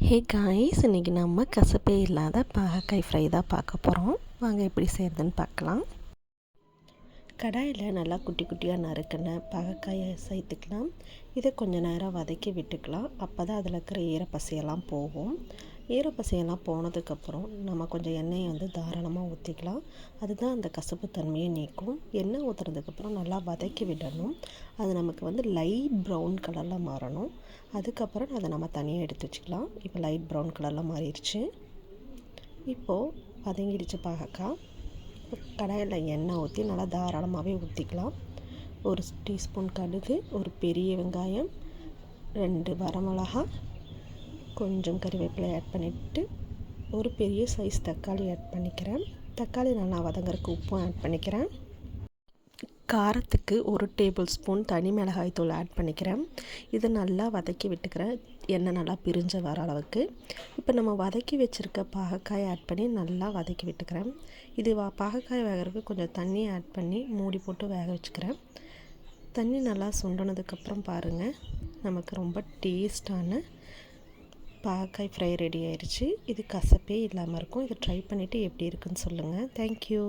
Hey guys, இன்றைக்கி நம்ம கசப்பே இல்லாத பாகக்காய் ஃப்ரை தான் பார்க்க போகிறோம். வாங்க எப்படி செய்கிறதுன்னு பார்க்கலாம். கடாயில் நல்லா குட்டி குட்டியாக நறுக்கின பாகக்காயை சேர்த்துக்கலாம். இதை கொஞ்சம் நேரம் வதக்கி விட்டுக்கலாம். அப்போ தான் அதில் இருக்கிற ஈரப்பசையெல்லாம் போகும். ஈரப்பசையெல்லாம் போனதுக்கப்புறம் நம்ம கொஞ்சம் எண்ணெயை தாராளமாக ஊற்றிக்கலாம். அதுதான் அந்த கசப்பு தன்மையை நீக்கும். எண்ணெய் ஊற்றுறதுக்கப்புறம் நல்லா வதக்கி விடணும். அது நமக்கு லைட் ப்ரௌன் கலரில் மாறணும். அதுக்கப்புறம் அதை நம்ம தனியாக எடுத்து வச்சுக்கலாம். இப்போ லைட் ப்ரௌன் கலரில் மாறிடுச்சு. இப்போது வதங்கிடுச்சு பாகக்காய். கடாயில் எண்ணெய் ஊற்றி நல்லா தாராளமாகவே ஊற்றிக்கலாம். ஒரு டீஸ்பூன் கடுகு, ஒரு பெரிய வெங்காயம், 2 வரமிளகா, கொஞ்சம் கறிவேப்பிலை ஆட் பண்ணிவிட்டு ஒரு பெரிய சைஸ் தக்காளி ஆட் பண்ணிக்கிறேன். தக்காளி நல்லா வதங்கறதுக்கு உப்பும் ஆட் பண்ணிக்கிறேன். காரத்துக்கு 1 டேபிள் ஸ்பூன் தனி மிளகாய் தூள் ஆட் பண்ணிக்கிறேன். இதை நல்லா வதக்கி விட்டுக்கிறேன், எண்ணெய் நல்லா பிரிஞ்சு வர அளவுக்கு. இப்போ நம்ம வதக்கி வச்சுருக்க பாகக்காய் ஆட் பண்ணி நல்லா வதக்கி விட்டுக்கிறேன். இது பாகக்காய் வேகிறதுக்கு கொஞ்சம் தண்ணி ஆட் பண்ணி மூடி போட்டு வேக வச்சுக்கிறேன். தண்ணி நல்லா சுண்டினதுக்கப்புறம் பாருங்கள், நமக்கு ரொம்ப டேஸ்டான பாகக்காய் ஃப்ரை ரெடி ஆயிடுச்சு. இது கசப்பே இல்லாமல் இருக்கும். இதை ட்ரை பண்ணிவிட்டு எப்படி இருக்குன்னு சொல்லுங்கள். தேங்க்யூ.